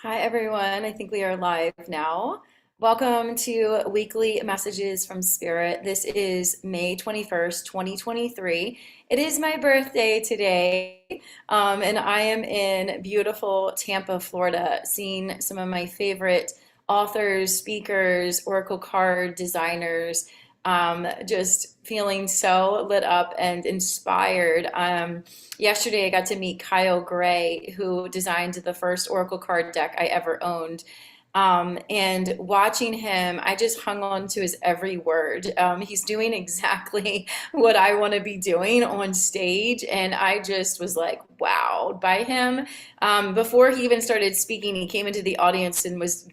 Hi, everyone. I think we are live now. Welcome to Weekly Messages from Spirit. This is May 21st, 2023. It is my birthday today, and I am in beautiful Tampa, Florida, seeing some of my favorite authors, speakers, oracle card designers, just feeling so lit up and inspired. Yesterday, I got to meet Kyle Gray, who designed the first Oracle card deck I ever owned. And watching him, I just hung on to his every word. He's doing exactly what I want to be doing on stage. And I just was like, wowed by him. Before he even started speaking, he came into the audience and was,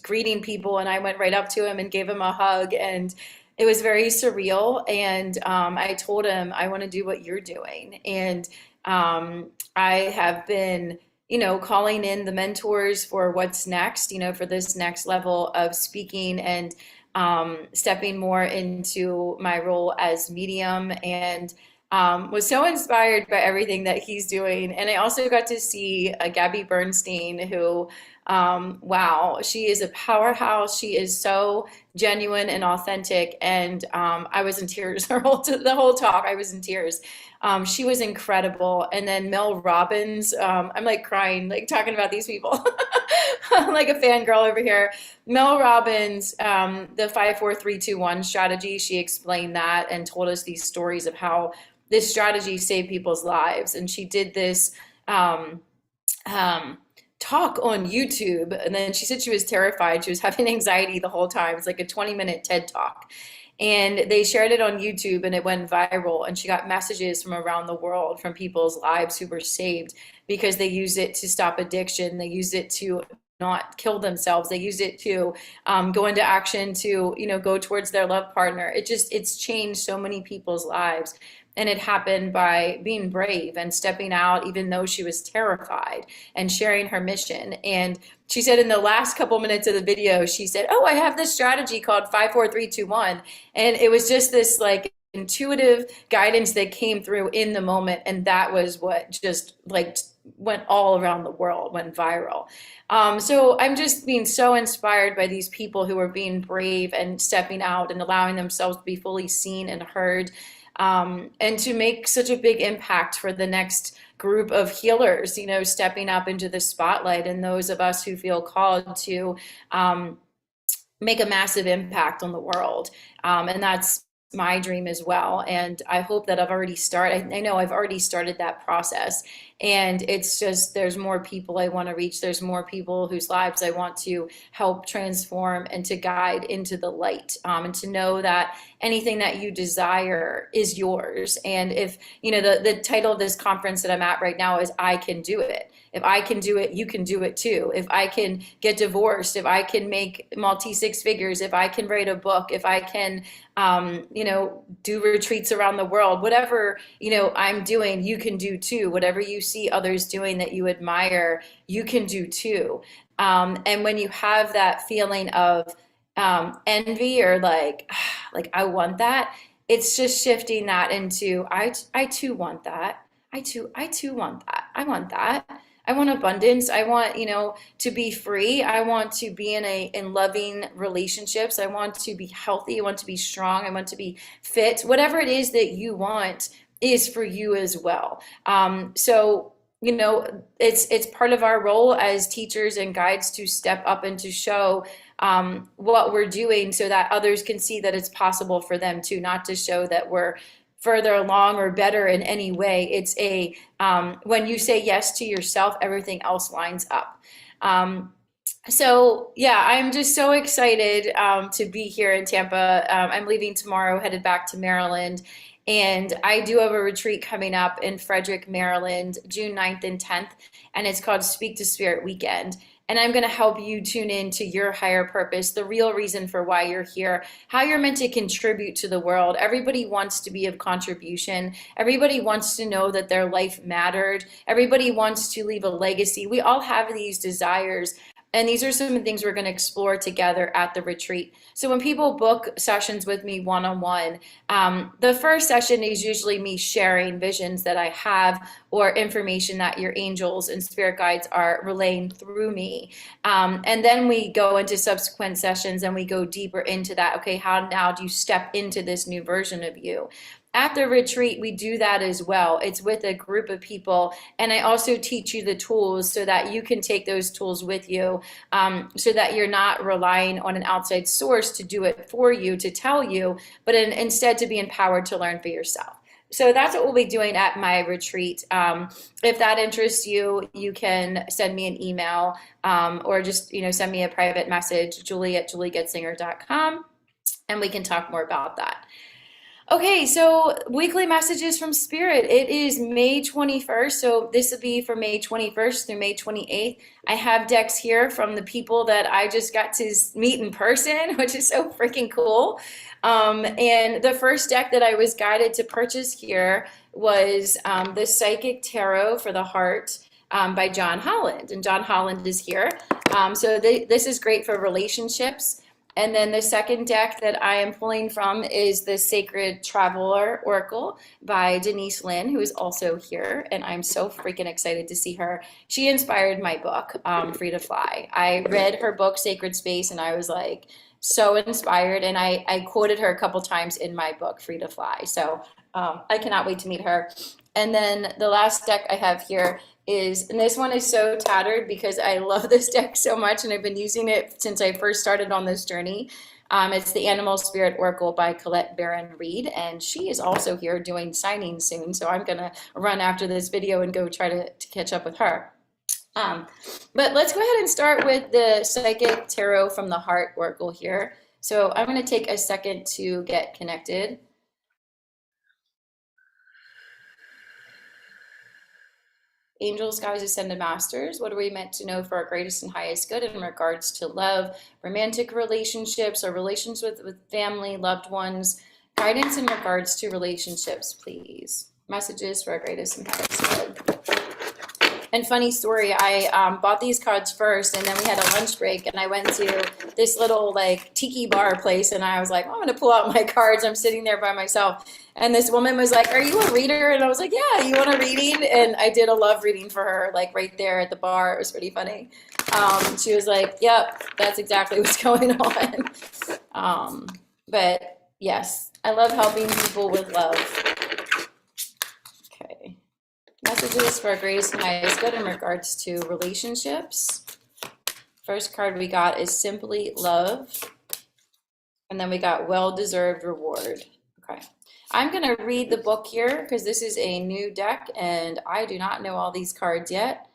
greeting people. And I went right up to him and gave him a hug. And it was very surreal. And I told him, I want to do what you're doing. And I have been, calling in the mentors for what's next, for this next level of speaking and stepping more into my role as medium and was so inspired by everything that he's doing. And I also got to see Gabby Bernstein, who, wow, she is a powerhouse. She is so genuine and authentic. And I was in tears the whole talk. I was in tears. She was incredible. And then Mel Robbins, I'm like crying, like talking about these people. I'm like a fangirl over here. Mel Robbins, the 5 4 3 2 1 strategy, she explained that and told us these stories of how this strategy saved people's lives. And she did this talk on YouTube. And then she said she was terrified. She was having anxiety the whole time. It's like a 20-minute TED talk. And they shared it on YouTube and it went viral. And she got messages from around the world from people's lives who were saved because they used it to stop addiction. They used it to not kill themselves. They used it to go into action to, go towards their love partner. It's changed so many people's lives. And it happened by being brave and stepping out, even though she was terrified, and sharing her mission. And she said in the last couple minutes of the video, she said, "Oh, I have this strategy called 5 4 3 2 1." And it was just this like intuitive guidance that came through in the moment. And that was what just like went all around the world, went viral. So I'm just being so inspired by these people who are being brave and stepping out and allowing themselves to be fully seen and heard, and to make such a big impact for the next group of healers, stepping up into the spotlight, and those of us who feel called to make a massive impact on the world. And that's my dream as well. And I hope that I know I've already started that process. And it's just, there's more people I want to reach. There's more people whose lives I want to help transform and to guide into the light, and to know that anything that you desire is yours. And if, the title of this conference that I'm at right now is I Can Do It. If I can do it, you can do it too. If I can get divorced, if I can make multi-six figures, if I can write a book, if I can, do retreats around the world, whatever, I'm doing, you can do too. Whatever you see others doing that you admire, you can do too. And when you have that feeling of envy or like I want that, it's just shifting that into I too want that. I too want that. I want that. I want abundance. I want, to be free. I want to be in loving relationships. I want to be healthy. I want to be strong. I want to be fit. Whatever it is that you want is for you as well. So, it's part of our role as teachers and guides to step up and to show what we're doing so that others can see that it's possible for them too, not to show that we're further along or better in any way. It's when you say yes to yourself, everything else lines up. So yeah, I'm just so excited to be here in Tampa. I'm leaving tomorrow, headed back to Maryland. And I do have a retreat coming up in Frederick, Maryland, June 9th and 10th. And it's called Speak to Spirit Weekend. And I'm going to help you tune in to your higher purpose, the real reason for why you're here, how you're meant to contribute to the world. Everybody wants to be of contribution. Everybody wants to know that their life mattered. Everybody wants to leave a legacy. We all have these desires. And these are some of the things we're going to explore together at the retreat. So when people book sessions with me one-on-one, the first session is usually me sharing visions that I have or information that your angels and spirit guides are relaying through me. And then we go into subsequent sessions and we go deeper into that. Okay, how now do you step into this new version of you? At the retreat, we do that as well. It's with a group of people, and I also teach you the tools so that you can take those tools with you, so that you're not relying on an outside source to do it for you, to tell you, but instead to be empowered to learn for yourself. So that's what we'll be doing at my retreat. If that interests you, you can send me an email, or just send me a private message, julie@juliegoetzinger.com, and we can talk more about that. Okay, so weekly messages from Spirit. It is May 21st, so this will be for May 21st through May 28th. I have decks here from the people that I just got to meet in person, which is so freaking cool. And the first deck that I was guided to purchase here was the Psychic Tarot for the Heart, by John Holland. And John Holland is here. This is great for relationships. And then the second deck that I am pulling from is the Sacred Traveler Oracle by Denise Lynn, who is also here. And I'm so freaking excited to see her. She inspired my book, Free to Fly. I read her book, Sacred Space, and I was like so inspired. And I quoted her a couple times in my book, Free to Fly. So I cannot wait to meet her. And then the last deck I have here and this one is so tattered because I love this deck so much and I've been using it since I first started on this journey. It's the Animal Spirit Oracle by Colette Baron Reed, and she is also here doing signings soon, so I'm gonna run after this video and go try to catch up with her. But let's go ahead and start with the Psychic Tarot from the Heart Oracle here. So I'm gonna take a second to get connected. Angels, guides, ascended masters, what are we meant to know for our greatest and highest good in regards to love, romantic relationships, or relations with family, loved ones? Guidance in regards to relationships, please. Messages for our greatest and highest good. And funny story, I bought these cards first, and then we had a lunch break, and I went to this little like tiki bar place, and I was like, oh, I'm gonna pull out my cards. I'm sitting there by myself, and this woman was like, are you a reader? And I was like, yeah, you want a reading? And I did a love reading for her, like right there at the bar. It was pretty funny. She was like, yep, that's exactly what's going on. But yes, I love helping people with love. Okay. Messages for our greatest and highest good in regards to relationships. First card we got is Simply Love. And then we got Well-Deserved Reward. Okay. I'm going to read the book here because this is a new deck and I do not know all these cards yet.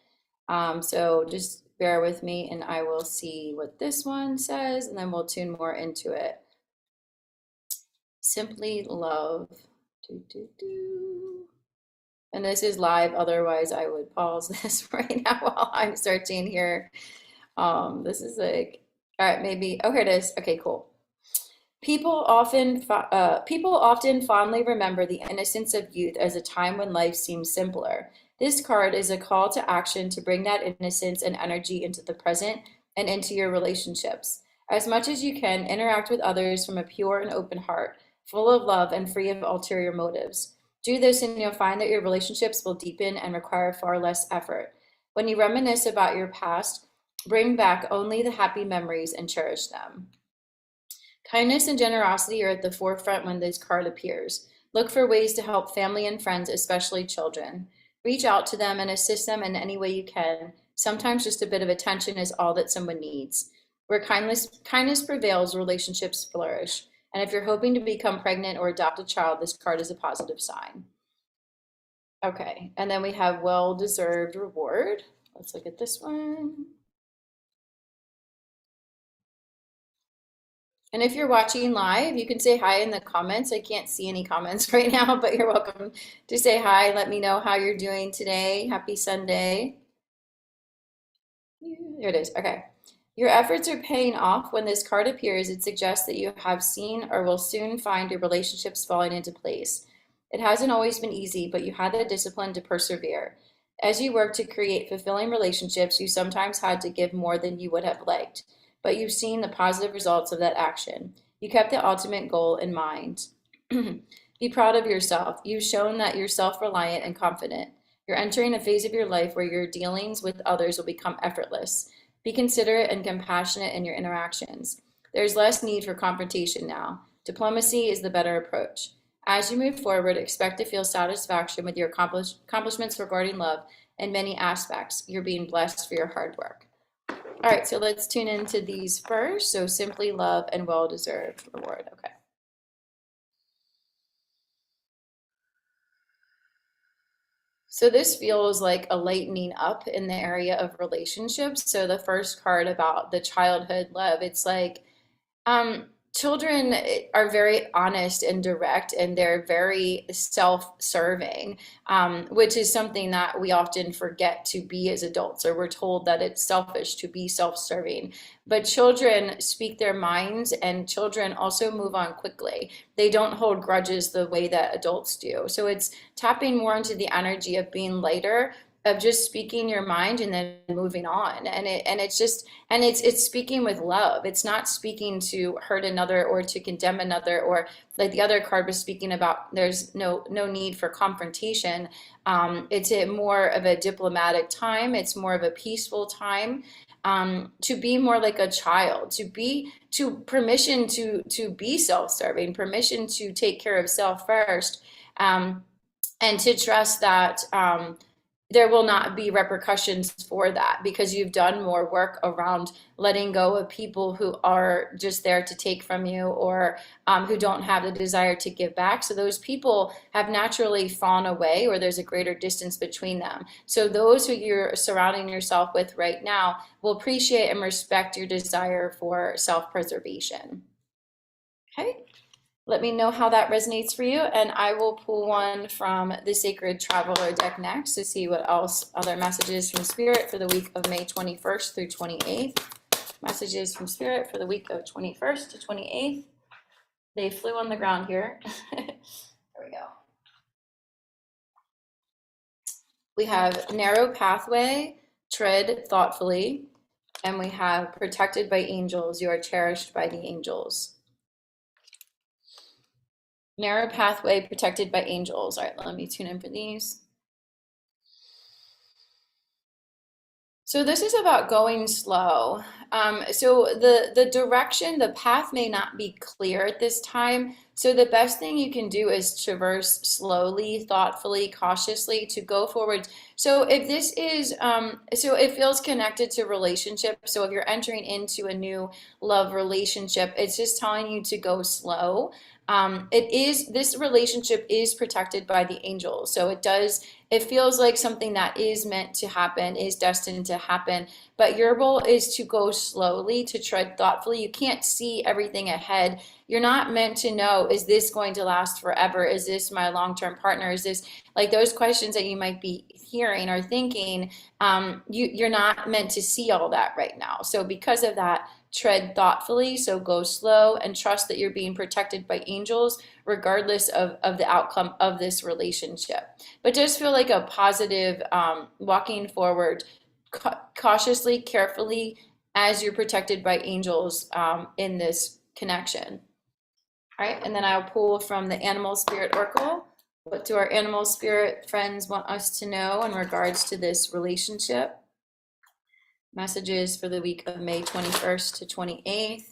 So just bear with me and I will see what this one says and then we'll tune more into it. Simply Love. And this is live, otherwise I would pause this right now while I'm searching here. This is like, all right, maybe, oh, here it is. Okay, cool. People often fondly remember the innocence of youth as a time when life seems simpler. This card is a call to action to bring that innocence and energy into the present and into your relationships. As much as you can, interact with others from a pure and open heart, full of love and free of ulterior motives. Do this and you'll find that your relationships will deepen and require far less effort. When you reminisce about your past, bring back only the happy memories and cherish them. Kindness and generosity are at the forefront when this card appears. Look for ways to help family and friends, especially children. Reach out to them and assist them in any way you can. Sometimes just a bit of attention is all that someone needs. Where kindness prevails, relationships flourish. And if you're hoping to become pregnant or adopt a child, this card is a positive sign. Okay, and then we have Well-Deserved Reward. Let's look at this one. And if you're watching live, you can say hi in the comments. I can't see any comments right now, but you're welcome to say hi. Let me know how you're doing today. Happy Sunday. There it is. Okay. Your efforts are paying off. When this card appears, it suggests that you have seen or will soon find your relationships falling into place. It hasn't always been easy, but you had the discipline to persevere. As you work to create fulfilling relationships, you sometimes had to give more than you would have liked, but you've seen the positive results of that action. You kept the ultimate goal in mind. Be proud of yourself. You've shown that you're self-reliant and confident. You're entering a phase of your life where your dealings with others will become effortless. Be considerate and compassionate in your interactions. There's less need for confrontation now. Diplomacy is the better approach. As you move forward, expect to feel satisfaction with your accomplishments regarding love in many aspects. You're being blessed for your hard work. All right, so let's tune into these first. So simply love and well-deserved reward. Okay. So this feels like a lightening up in the area of relationships. So the first card about the childhood love, it's like children are very honest and direct, and they're very self-serving, which is something that we often forget to be as adults, or we're told that it's selfish to be self-serving. But children speak their minds, and children also move on quickly. They don't hold grudges the way that adults do. So it's tapping more into the energy of being lighter, of just speaking your mind and then moving on. And it's speaking with love. It's not speaking to hurt another or to condemn another, or like the other card was speaking about, there's no need for confrontation. It's a more of a diplomatic time. It's more of a peaceful time. To be more like a child, to permission to be self-serving, permission to take care of self first, and to trust that there will not be repercussions for that, because you've done more work around letting go of people who are just there to take from you, or who don't have the desire to give back. So those people have naturally fallen away, or there's a greater distance between them. So those who you're surrounding yourself with right now will appreciate and respect your desire for self-preservation. Okay. Let me know how that resonates for you, and I will pull one from the Sacred Traveler deck next to see what else other messages from Spirit for the week of May 21st through 28th. Messages from Spirit for the week of 21st to 28th. They flew on the ground here. There we go. We have narrow pathway, tread thoughtfully, and we have protected by angels. You are cherished by the angels. Narrow pathway, protected by angels. All right, let me tune in for these. So this is about going slow. So the direction, the path may not be clear at this time. So the best thing you can do is traverse slowly, thoughtfully, cautiously to go forward. So if this is, so it feels connected to relationship. So if you're entering into a new love relationship, it's just telling you to go slow. This relationship is protected by the angels. So it feels like something that is meant to happen, is destined to happen. But your role is to go slowly, to tread thoughtfully. You can't see everything ahead. You're not meant to know, is this going to last forever? Is this my long-term partner? Is this like those questions that you might be hearing or thinking? You're not meant to see all that right now. So because of that, tread thoughtfully. So go slow and trust that you're being protected by angels, regardless of the outcome of this relationship. But just feel like a positive walking forward, cautiously, carefully, as you're protected by angels in this connection. All right, and then I'll pull from the Animal Spirit Oracle. What do our animal spirit friends want us to know in regards to this relationship? Messages for the week of May 21st to 28th.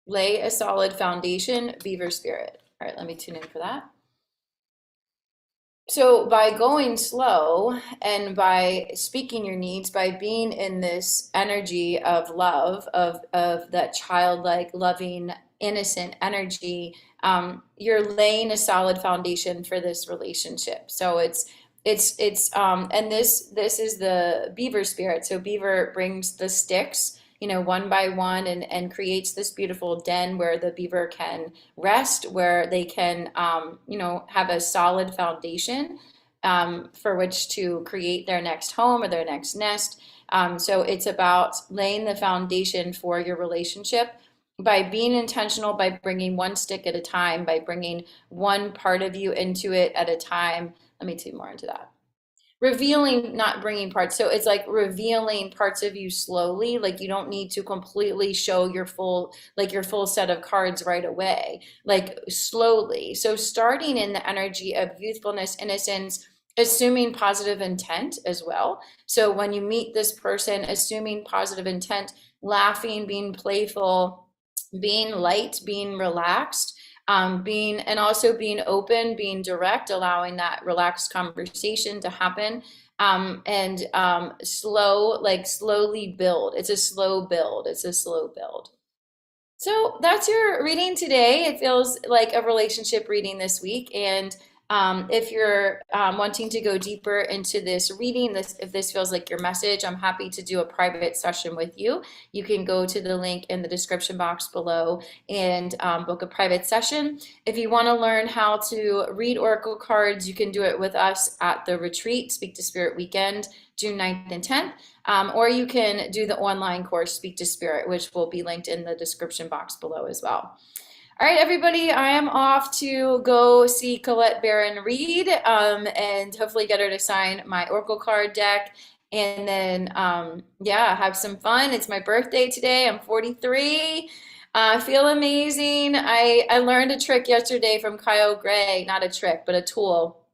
Lay a solid foundation, Beaver Spirit. All right, let me tune in for that. So by going slow and by speaking your needs, by being in this energy of love, of that childlike, loving, innocent energy, you're laying a solid foundation for this relationship. So and this is the beaver spirit. So beaver brings the sticks, one by one, and creates this beautiful den where the beaver can rest, where they can, have a solid foundation for which to create their next home or their next nest. So it's about laying the foundation for your relationship. by being intentional, by bringing one stick at a time, by bringing one part of you into it at a time. Let me take more into that. Revealing, not bringing parts. So it's like revealing parts of you slowly. Like you don't need to completely show your full, like your full set of cards right away, like slowly. So starting in the energy of youthfulness, innocence, assuming positive intent as well. So when you meet this person, assuming positive intent, laughing, being playful, being light, being relaxed, being and also being open, being direct, allowing that relaxed conversation to happen, and slow, like slowly build. It's a slow build. It's a slow build. So that's your reading today. It feels like a relationship reading this week. And if you're wanting to go deeper into this reading, if this feels like your message, I'm happy to do a private session with you. You can go to the link in the description box below and book a private session. If you want to learn how to read oracle cards, you can do it with us at the retreat, Speak to Spirit Weekend, June 9th and 10th. Or you can do the online course, Speak to Spirit, which will be linked in the description box below as well. All right, everybody, I am off to go see Colette Baron Reed, and hopefully get her to sign my Oracle card deck. And then, yeah, have some fun. It's my birthday today. I'm 43. I feel amazing. I learned a trick yesterday from Kyle Gray, not a trick, but a tool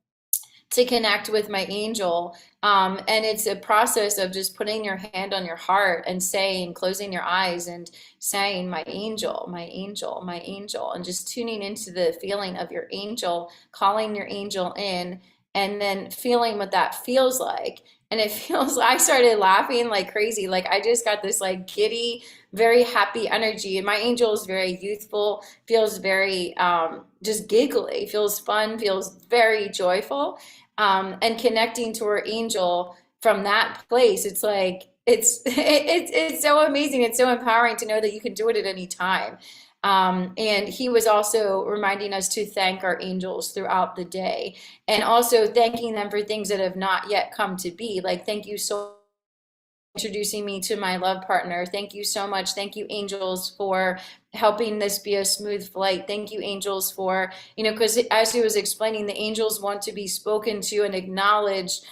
to connect with my angel. And it's a process of just putting your hand on your heart and saying, closing your eyes and saying, my angel, my angel, my angel, and just tuning into the feeling of your angel, calling your angel in, and then feeling what that feels like. And it feels, I started laughing like crazy. Like I just got this like giddy, very happy energy. And my angel is very youthful, feels very just giggly, feels fun, feels very joyful, and connecting to her angel from that place. It's like it's so amazing. It's so empowering to know that you can do it at any time. And he was also reminding us to thank our angels throughout the day, and also thanking them for things that have not yet come to be. Like, thank you so introducing me to my love partner. Thank you so much. Thank you, angels, for helping this be a smooth flight. Thank you, angels, for, because as he was explaining, the angels want to be spoken to and acknowledged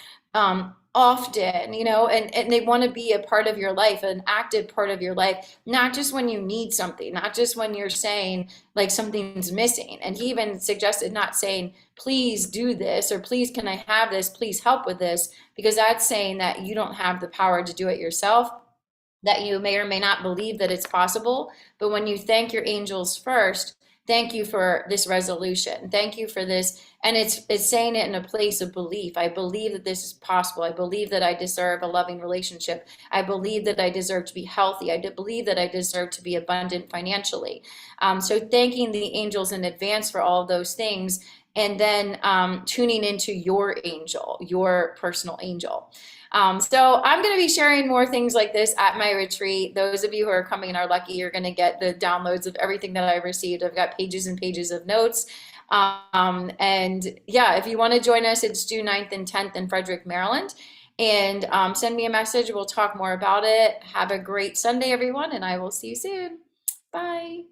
often, and they want to be a part of your life, an active part of your life, not just when you need something, not just when you're saying like something's missing. And he even suggested not saying, please do this, or please, can I have this? Please help with this, because that's saying that you don't have the power to do it yourself, that you may or may not believe that it's possible. But when you thank your angels first, thank you for this resolution. Thank you for this. And it's saying it in a place of belief. I believe that this is possible. I believe that I deserve a loving relationship. I believe that I deserve to be healthy. I believe that I deserve to be abundant financially. So thanking the angels in advance for all of those things, and then tuning into your angel, your personal angel. So I'm going to be sharing more things like this at my retreat. Those of you who are coming and are lucky, you're going to get the downloads of everything that I received. I've got pages and pages of notes. And yeah, if you want to join us, it's June 9th and 10th in Frederick, Maryland. And send me a message. We'll talk more about it. Have a great Sunday, everyone, and I will see you soon. Bye.